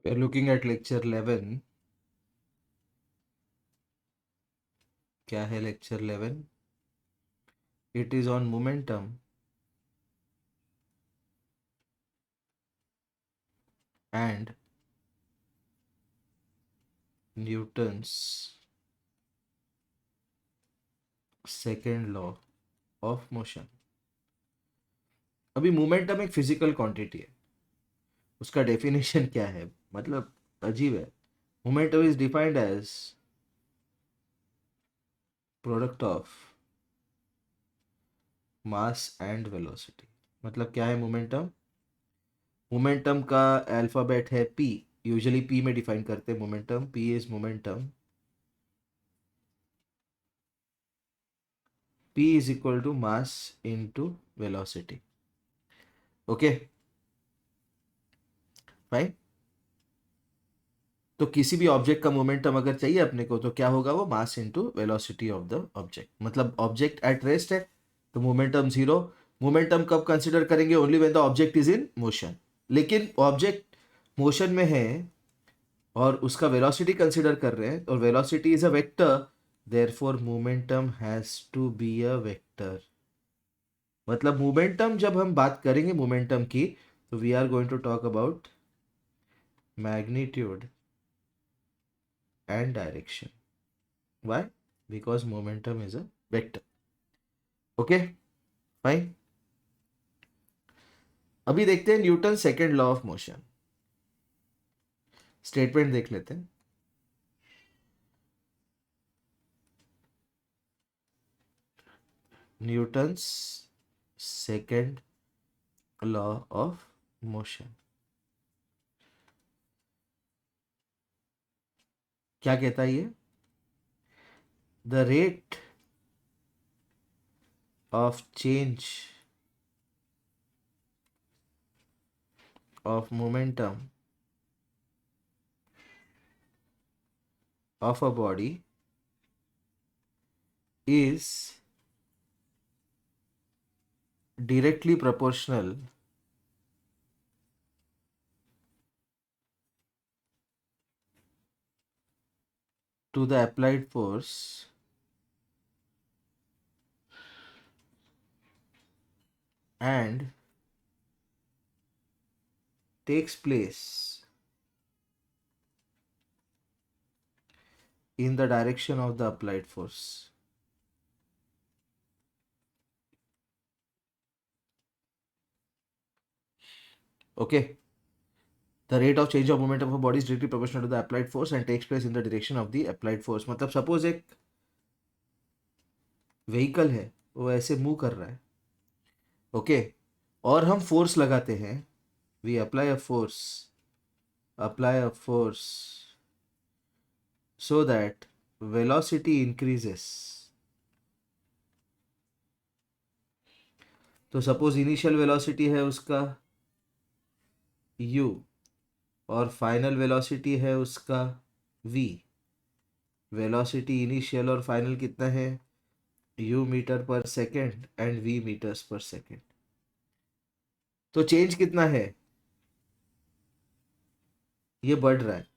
We are looking at lecture 11. क्या है lecture 11? It is on momentum and Newton's second law of motion. अभी momentum एक physical quantity है, उसका definition क्या है? मतलब अजीब है. Momentum is defined as product of mass and velocity. मतलब क्या है मोमेंटम? मोमेंटम का अल्फाबेट है पी. यूजुअली पी में डिफाइन करते हैं momentum. P is momentum. P is equal to mass into velocity. Okay fine. तो किसी भी ऑब्जेक्ट का मोमेंटम अगर चाहिए अपने को तो क्या होगा? वो mass into velocity of the object. मतलब ऑब्जेक्ट एट रेस्ट है तो मोमेंटम जीरो. मोमेंटम कब कंसिडर करेंगे? Only when the object is in motion. लेकिन ऑब्जेक्ट मोशन में है और उसका वेलोसिटी कंसिडर कर रहे हैं और velocity is a vector. Therefore momentum has to be a vector. मतलब मोमेंटम जब हम बात करेंगे मोमेंटम की तो we are going to talk about magnitude and direction. Why? Because momentum is a vector. Okay, fine. अभी देखते हैं Newton second law of motion. Statement देख लेते हैं. Newton's second law of motion क्या कहता है? ये the rate of change of momentum of a body is directly proportional to the applied force and takes place in the direction of the applied force. Okay. The rate of change of momentum of a body is directly proportional to the applied force and takes place in the direction of the applied force. मतलब suppose एक vehicle है, वो ऐसे move कर रहा है. Okay और हम फोर्स लगाते हैं. We apply a force so that velocity increases. तो सपोज इनिशियल वेलोसिटी है उसका u और फाइनल वेलोसिटी है उसका v. वेलोसिटी इनिशियल और फाइनल कितना है? u metre per second and v metres per second. तो चेंज कितना है? ये बढ़ रहा है.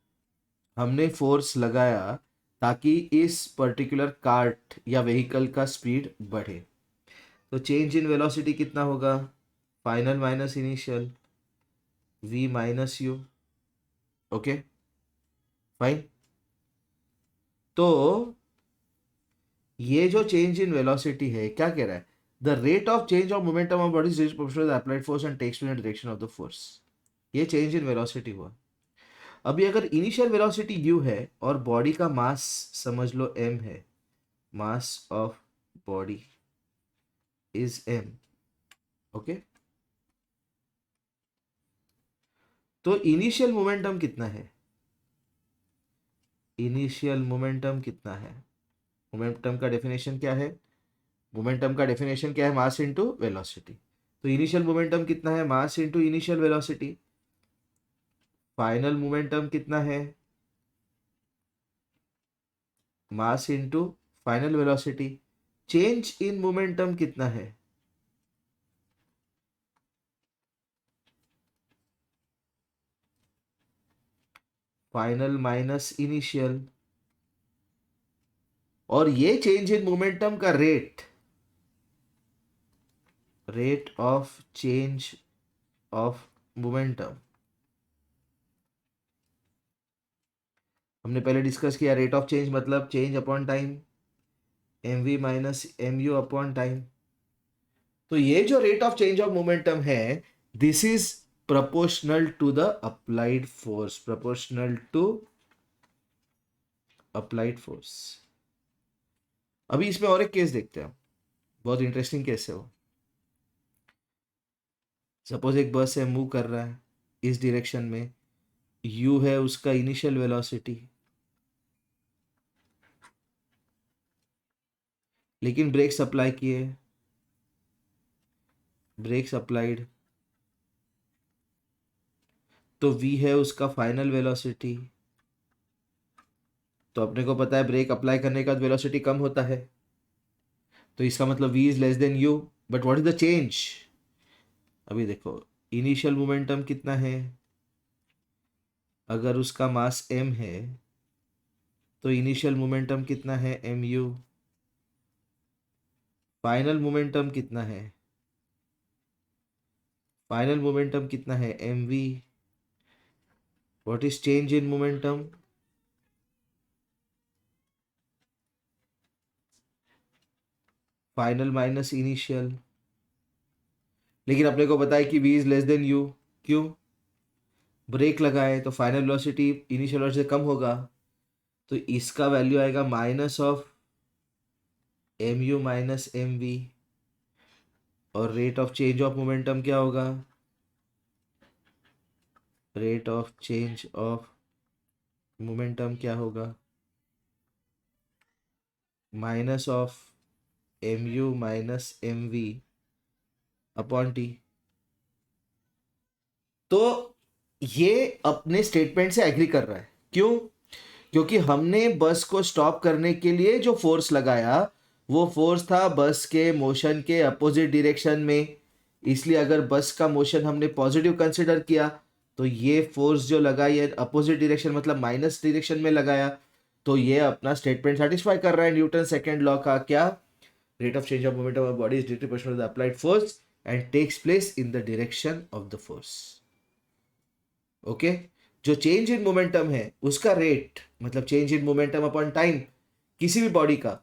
हमने फोर्स लगाया ताकि इस पर्टिकुलर कार्ट या व्हीकल का स्पीड बढ़े. तो चेंज इन वेलोसिटी कितना होगा? Final minus initial v minus u. Okay fine. तो ये जो चेंज इन वेलोसिटी है क्या कह रहा है? The rate of change of momentum of body is proportional to the applied force and takes in the direction of the force. ये change in velocity हुआ. अभी अगर इनिशियल वेलोसिटी u है और बॉडी का मास समझ लो m है, mass of body is m. Okay तो इनिशियल मोमेंटम कितना है? इनिशियल मोमेंटम कितना है? मोमेंटम का डेफिनेशन क्या है? मोमेंटम का डेफिनेशन क्या है? Mass into velocity. तो इनिशियल मोमेंटम कितना है? Mass into initial velocity. Final momentum कितना है? Mass into final velocity. Change in momentum कितना है? फाइनल माइनस इनिशियल, और ये चेंज इन मोमेंटम का rate of change of momentum हमने पहले डिस्कस किया। रेट ऑफ चेंज मतलब change upon time, mv minus mu upon time. तो ये जो rate of change of momentum है, this is proportional to the applied force, proportional to applied force। अभी इसमें और एक केस देखते हैं, बहुत इंटरेस्टिंग केस है वो। सपोज एक बस है, मूव कर रहा है इस डायरेक्शन में, u है उसका इनिशियल वेलोसिटी, लेकिन ब्रेक्स अप्लाई किए, ब्रेक्स अप्लाइड, तो v है उसका फाइनल वेलोसिटी। तो अपने को पता है ब्रेक अप्लाई करने का वेलोसिटी कम होता है, तो इसका मतलब v is less than u। But what is the change? अभी देखो इनिशियल मोमेंटम कितना है, अगर उसका मास m है तो इनिशियल मोमेंटम कितना है, mu। फाइनल मोमेंटम कितना है, फाइनल मोमेंटम कितना है, mv। What is change in momentum? Final minus initial. लेकिन अपने को पता है कि v is less than u। क्यों? ब्रेक लगाए तो फाइनल वेलोसिटी इनिशियल वेलोसिटी से कम होगा, तो इसका वैल्यू आएगा minus of mu minus mv। और rate of change of momentum क्या होगा? Rate of change of momentum क्या होगा? Minus of mu minus mv upon T. तो ये अपने स्टेटमेंट से एग्री कर रहा है। क्यों? क्योंकि हमने बस को स्टॉप करने के लिए जो फोर्स लगाया, वो फोर्स था बस के मोशन के अपोजिट डायरेक्शन में। इसलिए अगर बस का मोशन हमने पॉजिटिव कंसिडर किया, तो ये फोर्स जो लगा ये अपोजिट डायरेक्शन मतलब माइनस डायरेक्शन में लगाया। तो ये अपना स्टेटमेंट सेटिस्फाई कर रहा है न्यूटन सेकेंड लॉ का। क्या? Rate of change of momentum of body is directly proportional to the applied force and takes place in the direction of the force. Okay, जो चेंज इन मोमेंटम है उसका rate मतलब change in momentum upon time, किसी भी body का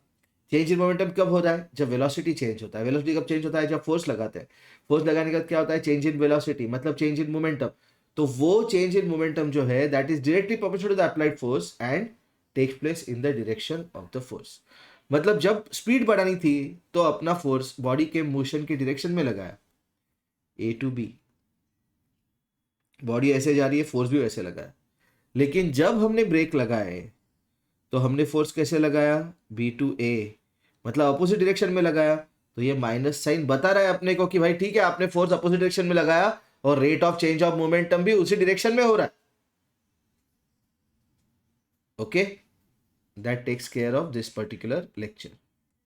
change in momentum कब होता है? जब वेलोसिटी चेंज होता है। वेलोसिटी कब चेंज होता है? जब फोर्स लगाते हैं। फोर्स लगाने का क्या होता है? चेंज इन वेलोसिटी मतलब चेंज इन मोमेंटम। तो वो चेंज इन मोमेंटम जो है that is directly proportional to the applied force and takes place in the direction of the force. मतलब जब स्पीड बढ़ानी थी तो अपना फोर्स बॉडी के मोशन के डायरेक्शन में लगाया, ए टू बी। बॉडी ऐसे जा रही है, फोर्स भी वैसे लगा है। लेकिन जब हमने ब्रेक लगाए तो हमने फोर्स कैसे लगाया? बी टू ए मतलब अपोजिट डायरेक्शन में लगाया। तो ये माइनस साइन बता रहा है अपने को कि भाई ठीक है, आपने फोर्स अपोजिट डायरेक्शन में लगाया और rate of change of momentum भी उसी डायरेक्शन में हो रहा है। Okay, that takes care of this particular lecture.